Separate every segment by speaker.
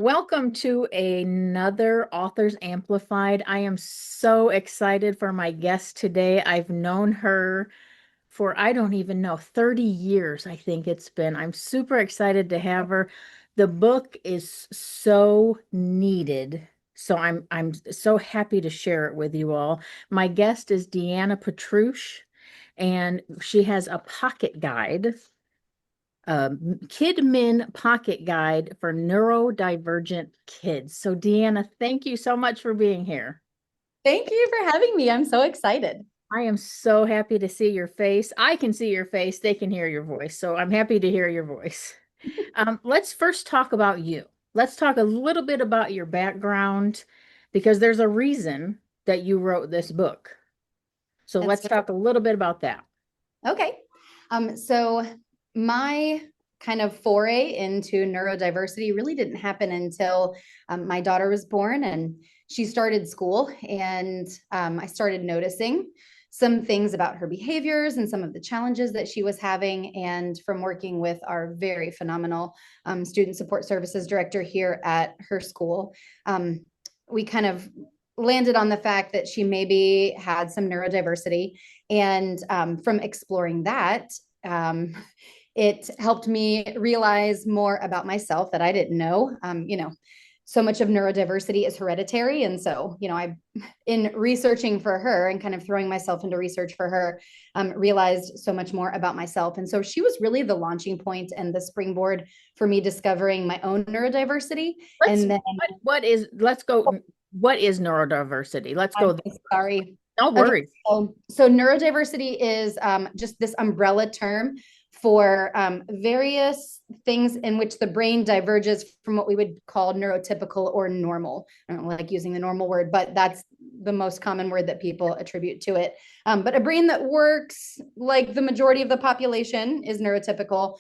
Speaker 1: Welcome to another Authors Amplified. I am so excited for my guest today. I've known her for, I don't even know, 30 years, I think it's been. I'm super excited to have her. The book is so needed. So I'm so happy to share it with you all. My guest is DeAnna Petruch, and she has a pocket guide, KidMin pocket guide for neurodivergent kids. So, Deanna, thank you so much for being here.
Speaker 2: Thank you for having me. I'm so excited.
Speaker 1: I am so happy to see your face. I can see your face, they can hear your voice. So, I'm happy to hear your voice. Let's first talk about you. Let's talk a little bit about your background because there's a reason that you wrote this book. So,
Speaker 2: That's
Speaker 1: let's talk a little bit about that.
Speaker 2: okay. So my kind of foray into neurodiversity really didn't happen until my daughter was born and she started school, and I started noticing some things about her behaviors and some of the challenges that she was having. And from working with our very phenomenal student support services director here at her school, we kind of landed on the fact that she maybe had some neurodiversity. And from exploring that, it helped me realize more about myself that I didn't know. So much of neurodiversity is hereditary. And so, in researching for her and kind of throwing myself into research for her, realized so much more about myself. And so she was really the launching point and the springboard for me discovering my own neurodiversity.
Speaker 1: Let's
Speaker 2: And then,
Speaker 1: what is let's go. What is neurodiversity? Let's
Speaker 2: I'm
Speaker 1: go there.
Speaker 2: so sorry.
Speaker 1: No
Speaker 2: Okay,
Speaker 1: worries.
Speaker 2: so neurodiversity is just this umbrella term for various things in which the brain diverges from what we would call neurotypical or normal. I don't like using the normal word, but that's the most common word that people attribute to it. But a brain that works like the majority of the population is neurotypical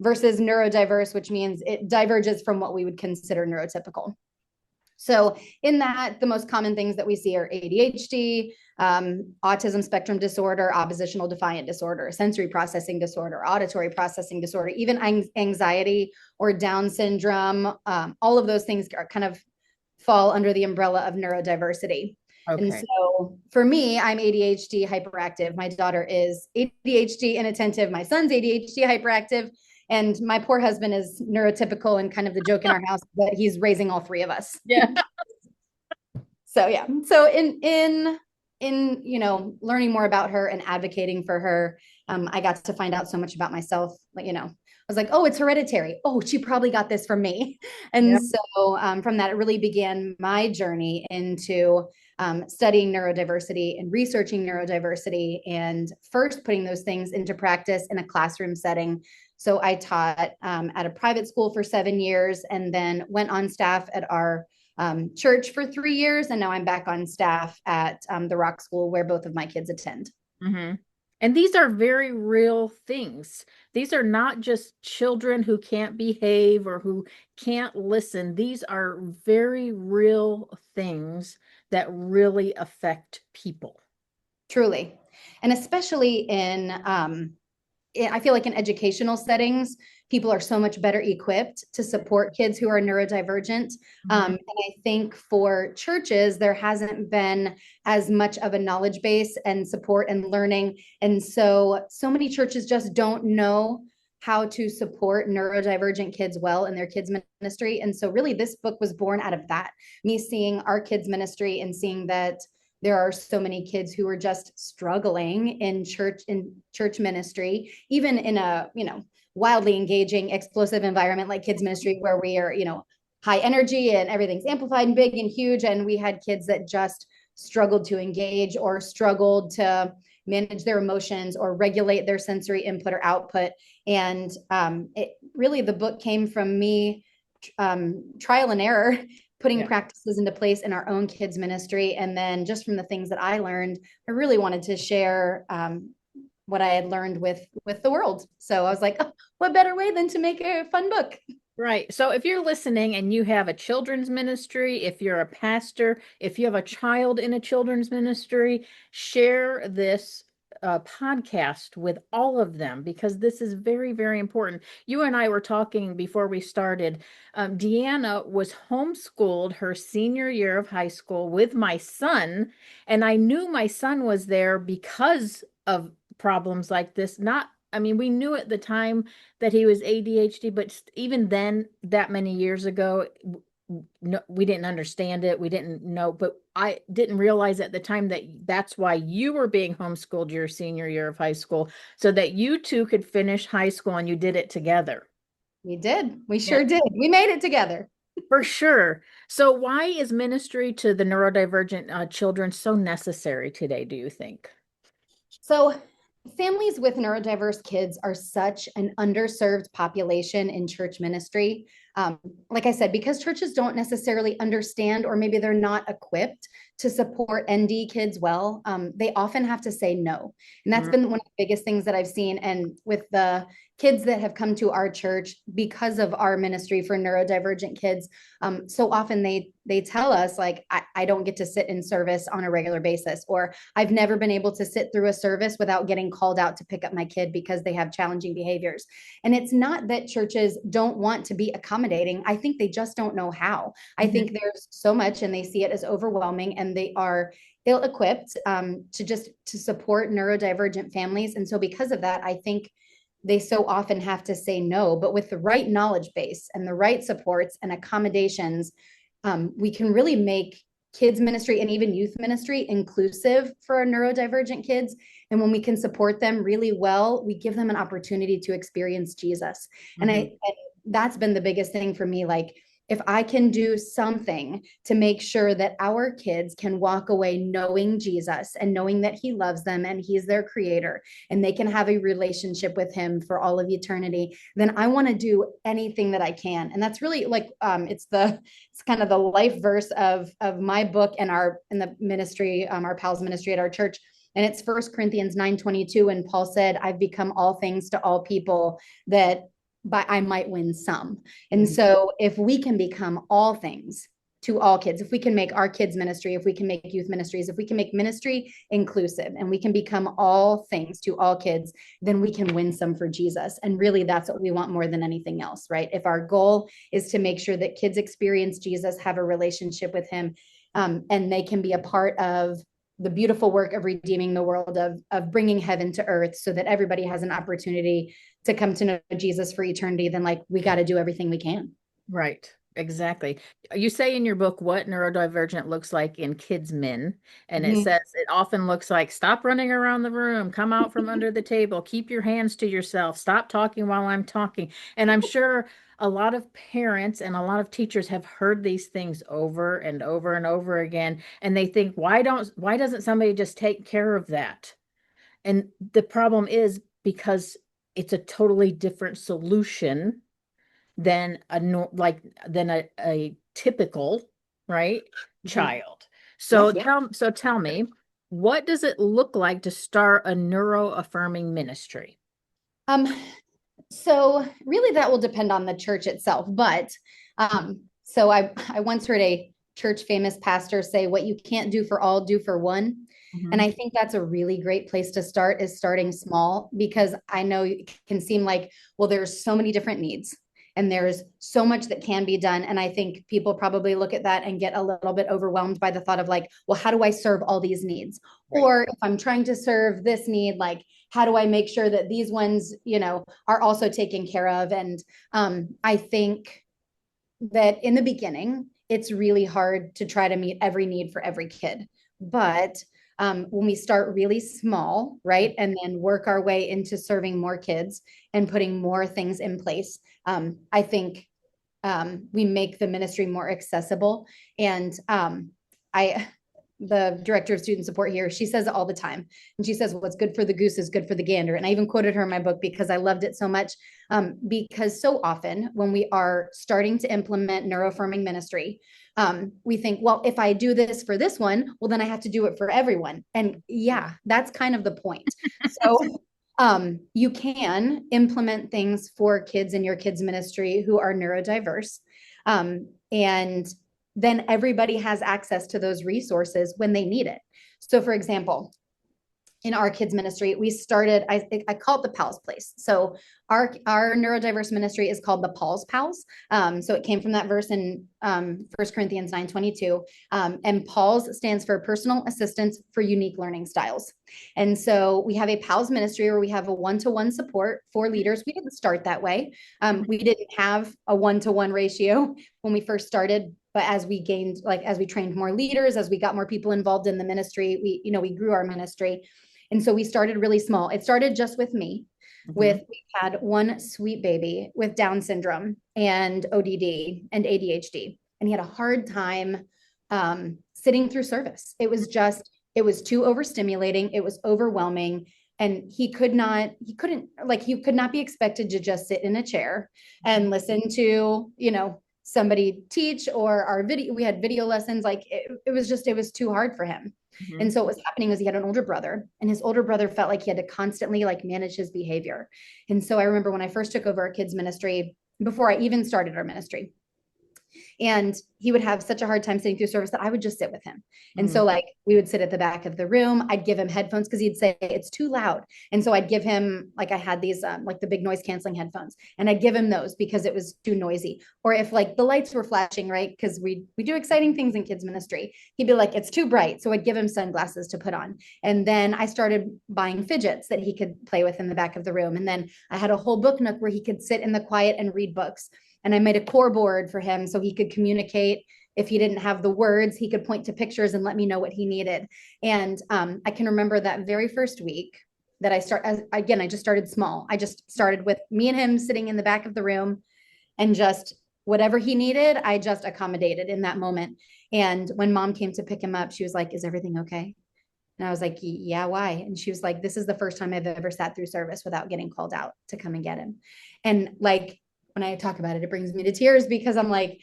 Speaker 2: versus neurodiverse, which means it diverges from what we would consider neurotypical. So in that, the most common things that we see are ADHD, autism spectrum disorder, oppositional defiant disorder, sensory processing disorder, auditory processing disorder, even anxiety or Down syndrome. All of those things are kind of fall under the umbrella of neurodiversity. And
Speaker 1: Okay.
Speaker 2: so for me, I'm ADHD hyperactive. My daughter is ADHD inattentive. My son's ADHD hyperactive. And my poor husband is neurotypical and kind of the joke in our house, but he's raising all three of us.
Speaker 1: Yeah.
Speaker 2: So yeah. So in learning more about her and advocating for her, I got to find out so much about myself. I was like, oh, it's hereditary. Oh, she probably got this from me. And
Speaker 1: Yeah.
Speaker 2: so from that, it really began my journey into studying neurodiversity and researching neurodiversity, and first putting those things into practice in a classroom setting. So I taught at a private school for 7 years, and then went on staff at our church for 3 years. And now I'm back on staff at the Rock School where both of my kids attend.
Speaker 1: Hmm. And these are very real things. These are not just children who can't behave or who can't listen. These are very real things that really affect people.
Speaker 2: Truly. And especially I feel like in educational settings, people are so much better equipped to support kids who are neurodivergent.
Speaker 1: Mhm.
Speaker 2: And I think for churches, there hasn't been as much of a knowledge base and support and learning. And so many churches just don't know how to support neurodivergent kids well in their kids ministry. And so really this book was born out of that, me seeing our kids ministry and seeing that there are so many kids who are just struggling in church ministry, even in a wildly engaging explosive environment like kids ministry, where we are high energy and everything's amplified and big and huge. And we had kids that just struggled to engage or struggled to manage their emotions or regulate their sensory input or output. And the book came from me trial and error, putting
Speaker 1: Yeah.
Speaker 2: practices into place in our own kids ministry. And then just from the things that I learned, I really wanted to share what I had learned with the world. So I was like, oh, what better way than to make a fun book?
Speaker 1: Right. So if you're listening and you have a children's ministry, if you're a pastor, if you have a child in a children's ministry, share this a podcast with all of them because this is very, very important. You and I were talking before we started. DeAnna was homeschooled her senior year of high school with my son, and I knew my son was there because of problems like this. Not, I mean, we knew at the time that he was ADHD, but even then, that many years ago, no, we didn't understand it. We didn't know, but I didn't realize at the time that that's why you were being homeschooled your senior year of high school, so that you two could finish high school and you did it together.
Speaker 2: We did. We
Speaker 1: Yeah,
Speaker 2: sure did. We made it together.
Speaker 1: for sure. So why is ministry to the neurodivergent children so necessary today, do you think?
Speaker 2: So, families with neurodiverse kids are such an underserved population in church ministry. Like I said, because churches don't necessarily understand, or maybe they're not equipped to support ND kids well, they often have to say no. And that's
Speaker 1: Mm,
Speaker 2: been one of the biggest things that I've seen. And with the kids that have come to our church because of our ministry for neurodivergent kids, so often they tell us like, I don't get to sit in service on a regular basis, or I've never been able to sit through a service without getting called out to pick up my kid because they have challenging behaviors. And it's not that churches don't want to be accommodating. I think they just don't know how. I
Speaker 1: mhm.
Speaker 2: think there's so much and they see it as overwhelming, and they are ill-equipped to support neurodivergent families. And so because of that, I think they so often have to say no. But with the right knowledge base and the right supports and accommodations, we can really make kids ministry and even youth ministry inclusive for our neurodivergent kids. And when we can support them really well, we give them an opportunity to experience Jesus.
Speaker 1: Mhm.
Speaker 2: And that's been the biggest thing for me. Like, if I can do something to make sure that our kids can walk away knowing Jesus and knowing that he loves them and he's their creator and they can have a relationship with him for all of eternity, then I want to do anything that I can. And that's really like, it's kind of the life verse of my book and our in the ministry, our pals ministry at our church. And it's 1 Corinthians 9:22. And Paul said, I've become all things to all people that but I might win some. And
Speaker 1: Mhm.
Speaker 2: so if we can become all things to all kids, if we can make our kids ministry, if we can make youth ministries, if we can make ministry inclusive and we can become all things to all kids, then we can win some for Jesus. And really that's what we want more than anything else, right? If our goal is to make sure that kids experience Jesus, have a relationship with him, and they can be a part of the beautiful work of redeeming the world, of bringing heaven to earth so that everybody has an opportunity to come to know Jesus for eternity, then like we got to do everything we can.
Speaker 1: Right, exactly. You say in your book what neurodivergent looks like in KidMin, and it
Speaker 2: Mhm.
Speaker 1: says it often looks like stop running around the room, come out from under the table, keep your hands to yourself, stop talking while I'm talking. And I'm sure a lot of parents and a lot of teachers have heard these things over and over and over again, and they think, why doesn't somebody just take care of that? And the problem is because it's a totally different solution than a typical, right,
Speaker 2: Mhm.
Speaker 1: child.
Speaker 2: Yeah.
Speaker 1: So tell me, what does it look like to start a neuro affirming ministry?
Speaker 2: Um, so really that will depend on the church itself. But so I once heard a church famous pastor say, what you can't do for all, do for one. And
Speaker 1: Mhm.
Speaker 2: I think that's a really great place to start, is starting small, because I know it can seem like, well, there's so many different needs and there's so much that can be done. And I think people probably look at that and get a little bit overwhelmed by the thought of like, well, how do I serve all these needs?
Speaker 1: Right.
Speaker 2: Or if I'm trying to serve this need, like, how do I make sure that these ones, are also taken care of? And I think that in the beginning, it's really hard to try to meet every need for every kid. But when we start really small, right, and then work our way into serving more kids and putting more things in place, I think we make the ministry more accessible. And I, the director of student support here, she says it all the time. And she says, what's good for the goose is good for the gander. And I even quoted her in my book because I loved it so much. Because so often when we are starting to implement neuroaffirming ministry, we think, well, if I do this for this one, well, then I have to do it for everyone. And yeah, that's kind of the point. So you can implement things for kids in your kids ministry who are neurodiverse. And then everybody has access to those resources when they need it. So, for example, in our kids ministry, we started, I call it the Pals Place. So our neurodiverse ministry is called the Paul's Pals. So it came from that verse in 1 Corinthians 9:22. And Paul's stands for personal assistance for unique learning styles. And so we have a Pals ministry where we have a one-to-one support for leaders. We didn't start that way. We didn't have a one-to-one ratio when we first started, but as we gained, like as we trained more leaders, as we got more people involved in the ministry, we grew our ministry. And so we started really small. It started just with me. We had one sweet baby with Down syndrome and ODD and ADHD, and he had a hard time sitting through service. It was too overstimulating. It was overwhelming. And he could not be expected to just sit in a chair and listen to, somebody teach, or we had video lessons. Like it was too hard for him. Mm-hmm. And so what was happening was he had an older brother, and his older brother felt like he had to constantly like manage his behavior. And so I remember when I first took over our kids ministry, before I even started our ministry, and he would have such a hard time sitting through service that I would just sit with him. And so like we would sit at the back of the room. I'd give him headphones because he'd say it's too loud. And so I'd give him, like I had these like the big noise canceling headphones, and I'd give him those because it was too noisy. Or if like the lights were flashing, right? Because we do exciting things in kids ministry. He'd be like, it's too bright. So I'd give him sunglasses to put on. And then I started buying fidgets that he could play with in the back of the room. And then I had a whole book nook where he could sit in the quiet and read books. And I made a core board for him so he could communicate. If he didn't have the words, he could point to pictures and let me know what he needed. And I can remember that very first week that I just started small. I just started with me and him sitting in the back of the room, and just whatever he needed, I just accommodated in that moment. And when mom came to pick him up, she was like, is everything okay? And I was like, yeah, why? And she was like, this is the first time I've ever sat through service without getting called out to come and get him. And like, when I talk about it, it brings me to tears, because I'm like,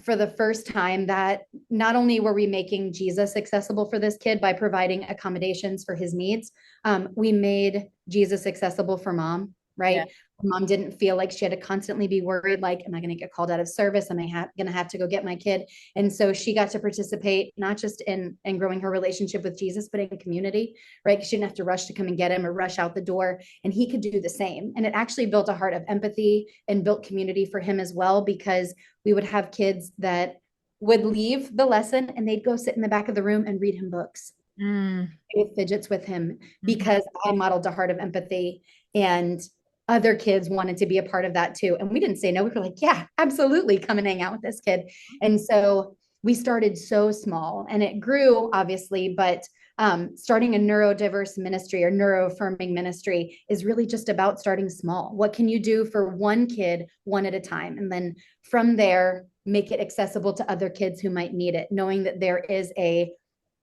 Speaker 2: for the first time, that not only were we making Jesus accessible for this kid by providing accommodations for his needs, we made Jesus accessible for mom, right? Yeah. Mom didn't feel like she had to constantly be worried, like, am I going to get called out of service? Am I going to have to go get my kid? And so she got to participate, not just in growing her relationship with Jesus, but in community, right? She didn't have to rush to come and get him or rush out the door, and he could do the same. And it actually built a heart of empathy and built community for him as well, because we would have kids that would leave the lesson and they'd go sit in the back of the room and read him books. With fidgets with him, because I modeled a heart of empathy, and other kids wanted to be a part of that too. And we didn't say no. We were like, yeah, absolutely, come and hang out with this kid. And so we started so small, and it grew obviously, but starting a neurodiverse ministry or neuroaffirming ministry is really just about starting small. What can you do for one kid, one at a time? And then from there, make it accessible to other kids who might need it, knowing that there is a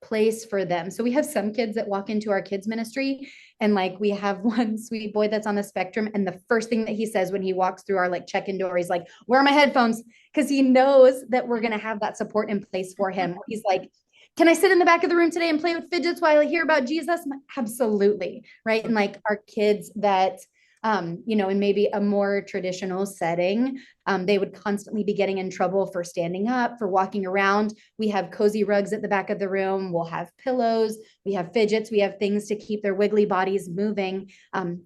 Speaker 2: place for them. So we have some kids that walk into our kids ministry, and like we have one sweet boy that's on the spectrum, and the first thing that he says when he walks through our like check-in door, he's like, where are my headphones? Because he knows that we're going to have that support in place for him. He's like, can I sit in the back of the room today and play with fidgets while I hear about Jesus? Like, absolutely. Right. And like our kids that in maybe a more traditional setting, they would constantly be getting in trouble for standing up, for walking around. We have cozy rugs at the back of the room. We'll have pillows. We have fidgets. We have things to keep their wiggly bodies moving,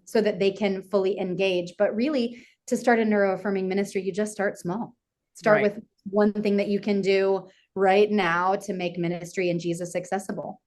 Speaker 2: so that they can fully engage. But really, to start a neuroaffirming ministry, you just start small. Start with one thing that you can do right now to make ministry and Jesus accessible.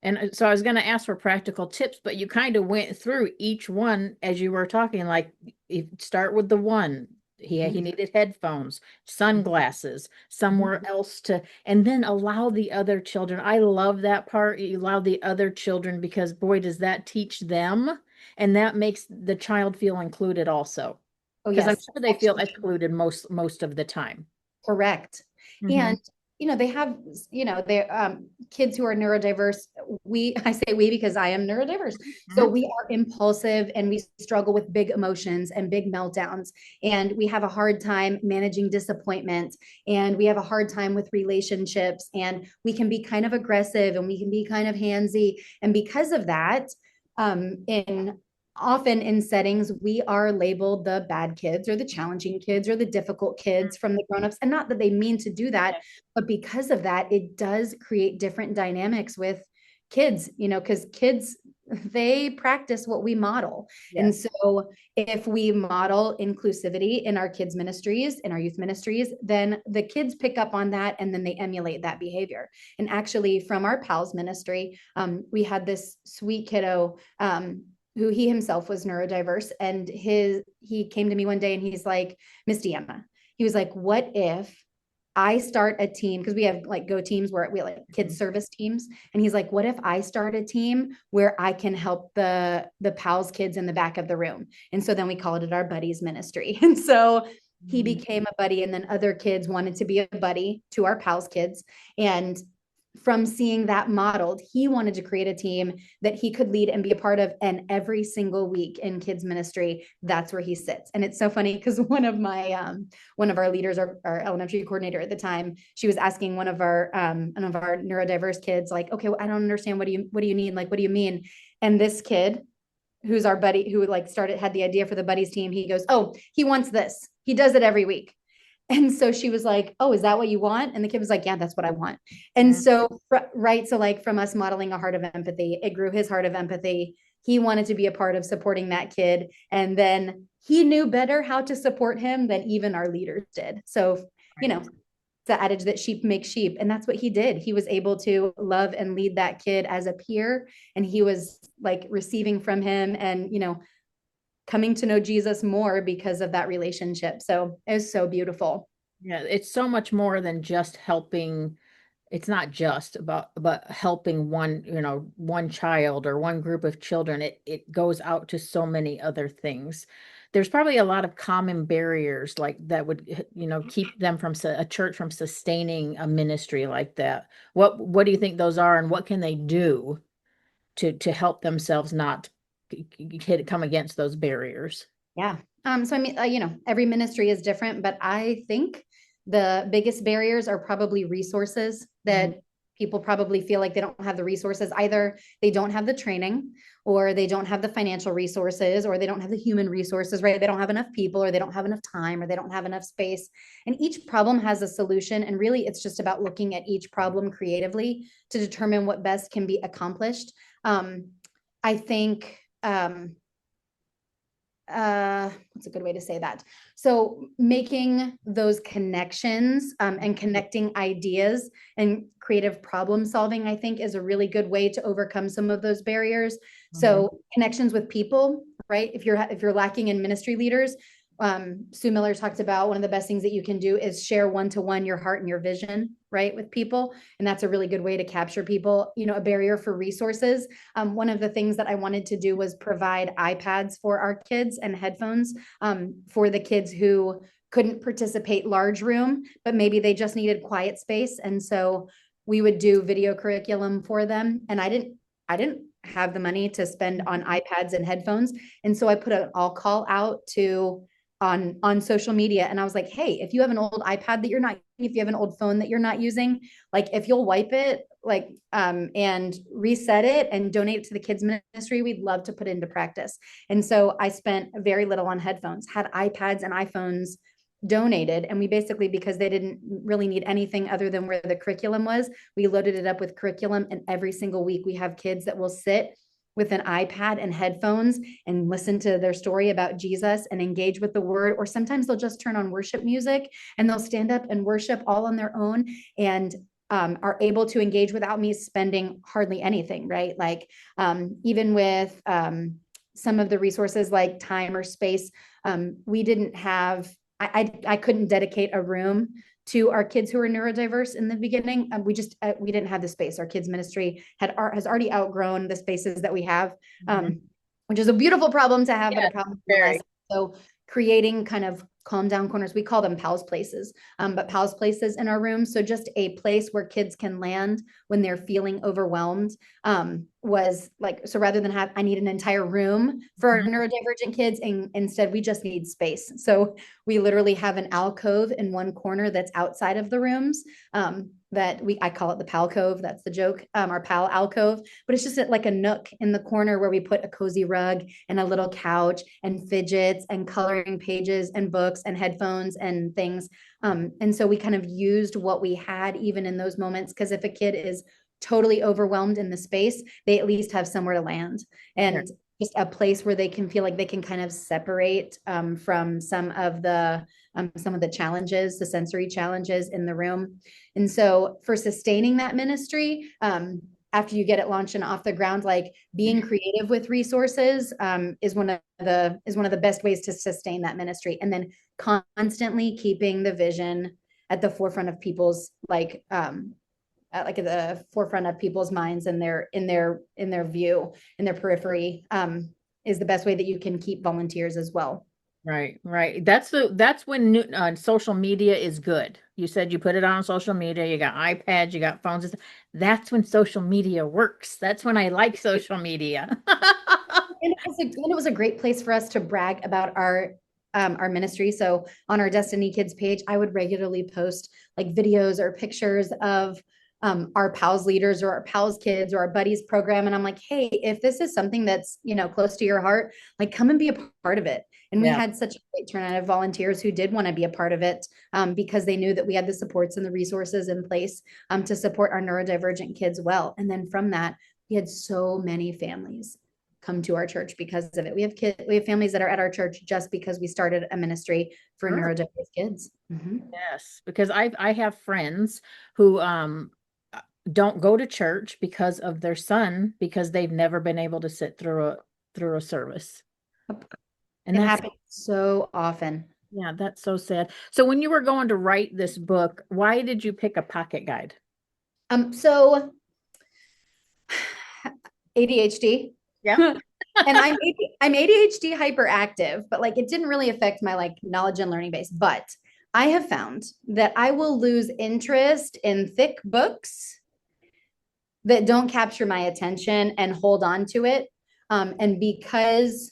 Speaker 1: And so I was going to ask for practical tips, but you kind of went through each one as you were talking. Like, you start with the one. He needed headphones, sunglasses, somewhere else and then allow the other children. I love that part. You allow the other children, because boy, does that teach them. And that makes the child feel included also. Because I'm sure they feel excluded most of the time.
Speaker 2: Correct. And they have, they're kids who are neurodiverse. I say we because I am neurodiverse. So we are impulsive, and we struggle with big emotions and big meltdowns. And we have a hard time managing disappointment, and we have a hard time with relationships, and we can be kind of aggressive, and we can be kind of handsy. And because of that, often in settings, we are labeled the bad kids or the challenging kids or the difficult kids from the grownups. And not that they mean to do that, but because of that, it does create different dynamics with kids, because kids they practice what we model. And
Speaker 1: Yes.
Speaker 2: so if we model inclusivity in our kids ministries, in our youth ministries, then the kids pick up on that and then they emulate that behavior. And actually from our pals ministry, we had this sweet kiddo who he himself was neurodiverse, and he came to me one day and he's like, Miss DeAnna, he was like, what if I start a team, because we have like go teams where we have like kids service teams, and he's like, what if I start a team where I can help the pals kids in the back of the room? And so then we called it our buddies ministry. And so he
Speaker 1: Mhm.
Speaker 2: became a buddy, and then other kids wanted to be a buddy to our pals kids. And from seeing that modeled, he wanted to create a team that he could lead and be a part of. And every single week in kids ministry, that's where he sits. And it's so funny because one of our leaders, our elementary coordinator at the time, she was asking one of our neurodiverse kids, like, okay, well, I don't understand. What do you need? Like, what do you mean? And this kid, who's our buddy, who like had the idea for the buddies team, he goes, oh, he wants this. He does it every week. And so she was like, oh, is that what you want? And the kid was like, yeah, that's what I want. And
Speaker 1: Yeah.
Speaker 2: so, right. So, like, from us modeling a heart of empathy, it grew his heart of empathy. He wanted to be a part of supporting that kid. And then he knew better how to support him than even our leaders did. So, you know,
Speaker 1: Right.
Speaker 2: the adage that sheep make sheep. And that's what he did. He was able to love and lead that kid as a peer. And he was like receiving from him and, coming to know Jesus more because of that relationship. So it was so beautiful.
Speaker 1: Yeah, it's so much more than just helping. It's not just about helping one, one child or one group of children. It goes out to so many other things. There's probably a lot of common barriers like that would, keep them from a church from sustaining a ministry like that. What do you think those are, and what can they do to help themselves not come against those barriers?
Speaker 2: Yeah. So I mean, every ministry is different, but I think the biggest barriers are probably resources
Speaker 1: Mhm.
Speaker 2: that people probably feel like they don't have the resources. Either they don't have the training, or they don't have the financial resources, or they don't have the human resources, right? They don't have enough people, or they don't have enough time, or they don't have enough space. And each problem has a solution. And really, it's just about looking at each problem creatively to determine what best can be accomplished. I think, what's a good way to say that? So making those connections and connecting ideas and creative problem solving, I think, is a really good way to overcome some of those barriers.
Speaker 1: Mhm.
Speaker 2: So connections with people, right? If you're lacking in ministry leaders, Sue Miller talked about one of the best things that you can do is share one-to-one your heart and your vision, right, with people. And that's a really good way to capture people. A barrier for resources. One of the things that I wanted to do was provide iPads for our kids and headphones for the kids who couldn't participate large room, but maybe they just needed quiet space. And so we would do video curriculum for them. And I didn't have the money to spend on iPads and headphones. And so I put an all call out to on social media, and I was like, hey, if you have an old iPad that you're not, if you have an old phone that you're not using, like if you'll wipe it, like and reset it and donate it to the kids ministry, we'd love to put it into practice. And so I spent very little on headphones, had iPads and iPhones donated, and we basically, because they didn't really need anything other than where the curriculum was, we loaded it up with curriculum. And every single week we have kids that will sit with an iPad and headphones and listen to their story about Jesus and engage with the word. Or sometimes they'll just turn on worship music and they'll stand up and worship all on their own, and are able to engage without me spending hardly anything, right? Like even with some of the resources like time or space, we didn't have, I couldn't dedicate a room to our kids who are neurodiverse in the beginning. We didn't have the space. Our kids ministry has already outgrown the spaces that we have,
Speaker 1: Mhm.
Speaker 2: which is a beautiful problem to have, but a
Speaker 1: Yeah,
Speaker 2: problem
Speaker 1: very.
Speaker 2: nonetheless. So creating kind of calm down corners, we call them pals places, but pals places in our room. So just a place where kids can land when they're feeling overwhelmed, was like, so rather than I need an entire room for our
Speaker 1: Mhm.
Speaker 2: neurodivergent kids, and instead we just need space. So we literally have an alcove in one corner that's outside of the rooms, I call it the pal cove. That's the joke, our pal alcove, but it's just like a nook in the corner where we put a cozy rug and a little couch and fidgets and coloring pages and books and headphones and things. And so we kind of used what we had even in those moments, because if a kid is totally overwhelmed in the space, they at least have somewhere to land
Speaker 1: Sure.
Speaker 2: and just a place where they can feel like they can kind of separate from some of the challenges, the sensory challenges in the room. And so for sustaining that ministry, after you get it launched and off the ground, like being creative with resources is one of the best ways to sustain that ministry. And then constantly keeping the vision at the forefront of people's like at the forefront of people's minds and their view, in their periphery, is the best way that you can keep volunteers as well.
Speaker 1: Right, right. That's when social media is good. You said you put it on social media, you got iPads, you got phones. That's when social media works. That's when I like social media.
Speaker 2: And it was a great place for us to brag about our ministry. So on our Destiny Kids page, I would regularly post like videos or pictures of our pals leaders or our pals kids or our buddies program. And I'm like, hey, if this is something that's, close to your heart, like come and be a part of it. And we
Speaker 1: Yeah,
Speaker 2: had such a great turnout of volunteers who did want to be a part of it, because they knew that we had the supports and the resources in place to support our neurodivergent kids well. And then from that, we had so many families come to our church because of it. We have families that are at our church just because we started a ministry for
Speaker 1: sure.
Speaker 2: neurodiverse kids. Mm-hmm.
Speaker 1: Yes, because I have friends who don't go to church because of their son because they've never been able to sit through a service. And
Speaker 2: It
Speaker 1: that's
Speaker 2: happens so often.
Speaker 1: yeah, that's so sad. So when you were going to write this book, why did you pick a pocket guide?
Speaker 2: So ADHD.
Speaker 1: Yeah.
Speaker 2: And I'm ADHD hyperactive, but like it didn't really affect my like knowledge and learning base. But I have found that I will lose interest in thick books that don't capture my attention and hold on to it. And because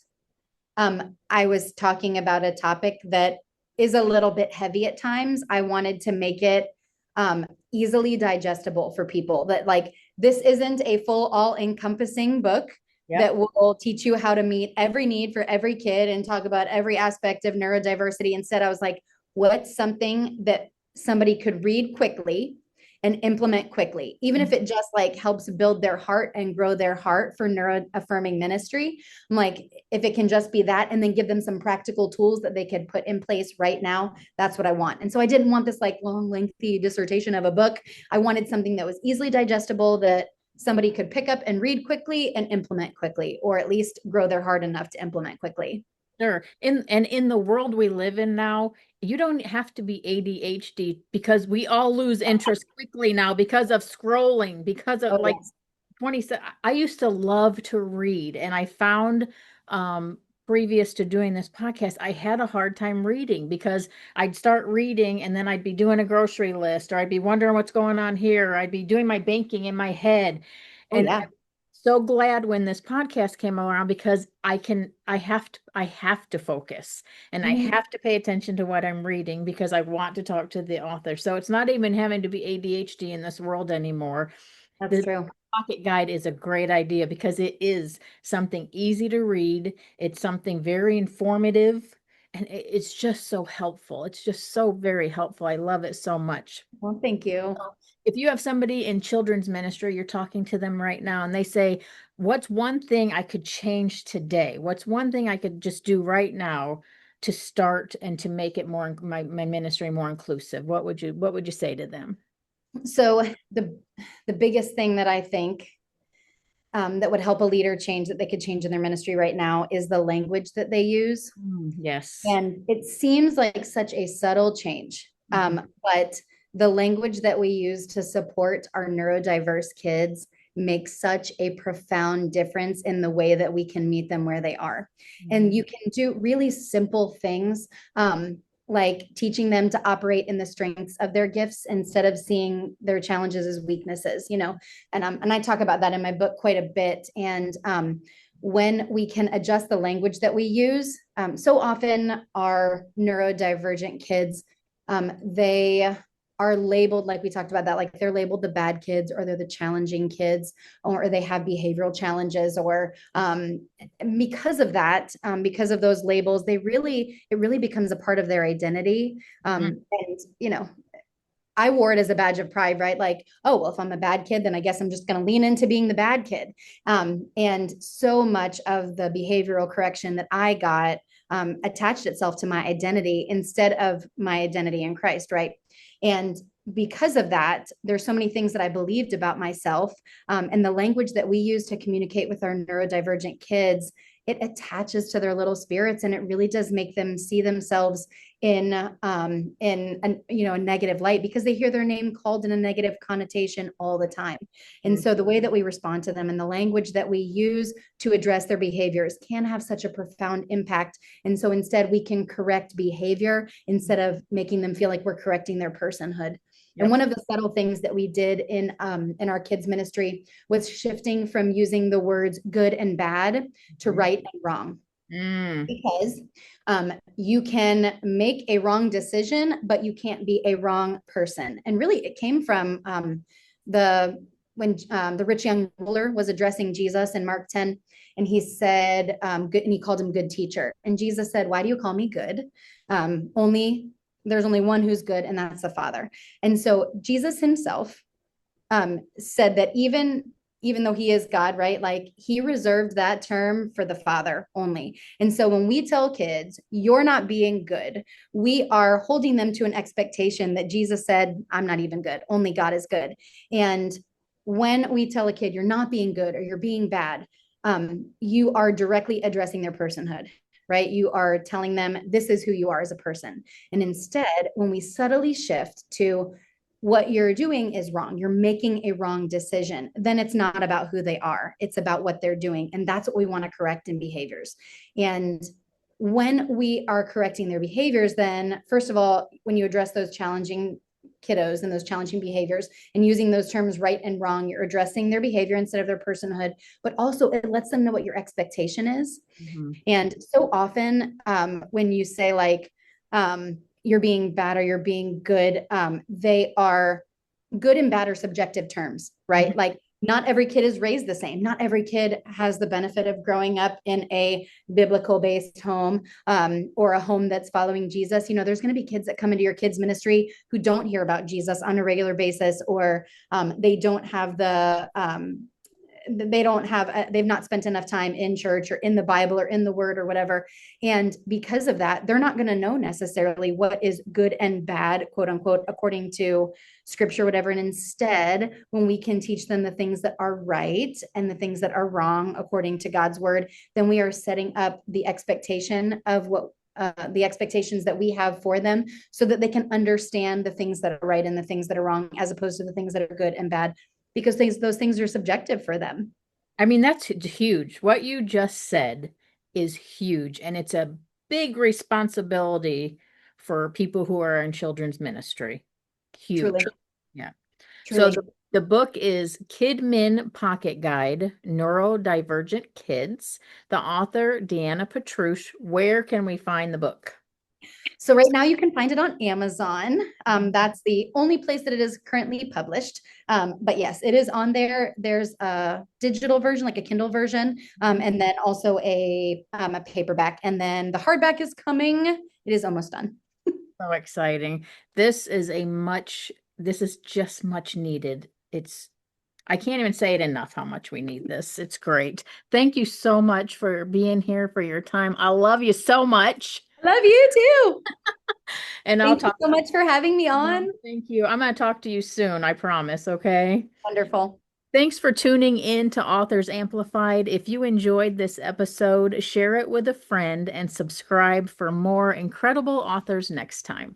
Speaker 2: I was talking about a topic that is a little bit heavy at times, I wanted to make it easily digestible for people. That like this isn't a full all encompassing book
Speaker 1: Yep.
Speaker 2: that will teach you how to meet every need for every kid and talk about every aspect of neurodiversity. Instead, I was like, what's something that somebody could read quickly and implement quickly, even if it just like helps build their heart and grow their heart for neuro affirming ministry. I'm like, if it can just be that and then give them some practical tools that they could put in place right now, that's what I want. And so I didn't want this like long, lengthy dissertation of a book. I wanted something that was easily digestible, that somebody could pick up and read quickly and implement quickly, or at least grow their heart enough to implement quickly.
Speaker 1: Sure. In the world we live in now, you don't have to be ADHD because we all lose interest quickly now because of scrolling, because of
Speaker 2: Oh,
Speaker 1: like
Speaker 2: yes.
Speaker 1: 20. I used to love to read, and I found previous to doing this podcast, I had a hard time reading because I'd start reading and then I'd be doing a grocery list, or I'd be wondering what's going on here, or I'd be doing my banking in my head.
Speaker 2: Oh,
Speaker 1: And
Speaker 2: yeah.
Speaker 1: so glad when this podcast came around because I have to focus and I
Speaker 2: Mhm.
Speaker 1: have to pay attention to what I'm reading because I want to talk to the author. So it's not even having to be ADHD in this world anymore.
Speaker 2: That's
Speaker 1: The
Speaker 2: true.
Speaker 1: pocket guide is a great idea because it is something easy to read. It's something very informative and it's just so helpful. It's just so very helpful. I love it so much.
Speaker 2: Well, thank you.
Speaker 1: If you have somebody in children's ministry, you're talking to them right now, and they say, what's one thing I could change today? What's one thing I could just do right now to start and to make it more, my ministry more inclusive? What would you say to them?
Speaker 2: So the biggest thing that I think that would help a leader change, that they could change in their ministry right now, is the language that they use.
Speaker 1: Yes.
Speaker 2: And it seems like such a subtle change,
Speaker 1: Mhm.
Speaker 2: but the language that we use to support our neurodiverse kids makes such a profound difference in the way that we can meet them where they are. And
Speaker 1: Mhm.
Speaker 2: you can do really simple things, like teaching them to operate in the strengths of their gifts instead of seeing their challenges as weaknesses, and I talk about that in my book quite a bit. And when we can adjust the language that we use, so often our neurodivergent kids, they are labeled, like we talked about that, like they're labeled the bad kids, or they're the challenging kids, or they have behavioral challenges, or because of that, because of those labels, it really becomes a part of their identity.
Speaker 1: Mhm.
Speaker 2: And I wore it as a badge of pride, right? Like, oh, well, if I'm a bad kid, then I guess I'm just going to lean into being the bad kid. And so much of the behavioral correction that I got attached itself to my identity instead of my identity in Christ, right? And because of that, there's so many things that I believed about myself, and the language that we use to communicate with our neurodivergent kids, it attaches to their little spirits, and it really does make them see themselves in a negative light because they hear their name called in a negative connotation all the time. And so the way that we respond to them and the language that we use to address their behaviors can have such a profound impact. And so instead we can correct behavior instead of making them feel like we're correcting their personhood. And
Speaker 1: Yep.
Speaker 2: one of the subtle things that we did in our kids ministry was shifting from using the words good and bad to right and wrong.
Speaker 1: Mm.
Speaker 2: Because you can make a wrong decision, but you can't be a wrong person. And really, it came from the when the rich young ruler was addressing Jesus in Mark 10, and he said, good, and he called him good teacher. And Jesus said, why do you call me good? Only there's only one who's good, and that's the Father. And so Jesus himself said that even though he is God, right? Like he reserved that term for the Father only. And so when we tell kids, you're not being good, we are holding them to an expectation that Jesus said, I'm not even good. Only God is good. And when we tell a kid, you're not being good or you're being bad, you are directly addressing their personhood, right? You are telling them this is who you are as a person. And instead, when we subtly shift to what you're doing is wrong, you're making a wrong decision, then it's not about who they are, it's about what they're doing. And that's what we want to correct in behaviors. And when we are correcting their behaviors, then first of all, when you address those challenging kiddos and those challenging behaviors and using those terms right and wrong, you're addressing their behavior instead of their personhood, but also it lets them know what your expectation is.
Speaker 1: Mm-hmm.
Speaker 2: And so often when you say like, you're being bad or you're being good, they are good and bad are subjective terms, right?
Speaker 1: Mm-hmm.
Speaker 2: Like not every kid is raised the same. Not every kid has the benefit of growing up in a biblical based home, or a home that's following Jesus. You know, there's going to be kids that come into your kids ministry who don't hear about Jesus on a regular basis, or they don't have they've not spent enough time in church or in the Bible or in the word or whatever. And because of that, they're not going to know necessarily what is good and bad, quote unquote, according to scripture, whatever. And instead, when we can teach them the things that are right and the things that are wrong according to God's word, then we are setting up the expectation of the expectations that we have for them so that they can understand the things that are right and the things that are wrong, as opposed to the things that are good and bad, because those things are subjective for them.
Speaker 1: I mean, that's huge. What you just said is huge, and it's a big responsibility for people who are in children's ministry. Huge.
Speaker 2: Truly,
Speaker 1: Yeah. So
Speaker 2: truly.
Speaker 1: the book is KidMin Pocket Guide, Neurodivergent Kids. The author, DeAnna Petruch. Where can we find the book?
Speaker 2: So right now you can find it on Amazon. That's the only place that it is currently published. But yes, it is on there. There's a digital version, like a Kindle version, and then also a paperback. And then the hardback is coming. It is almost done.
Speaker 1: So exciting. This is just much needed. I can't even say it enough how much we need this. It's great. Thank you so much for being here, for your time. I love you so much.
Speaker 2: Love you too.
Speaker 1: And I'll
Speaker 2: Thank you
Speaker 1: talk.
Speaker 2: so much for having me
Speaker 1: No,
Speaker 2: on.
Speaker 1: thank you. I'm going to talk to you soon, I promise, okay?
Speaker 2: Wonderful.
Speaker 1: Thanks for tuning in to Authors Amplified. If you enjoyed this episode, share it with a friend and subscribe for more incredible authors next time.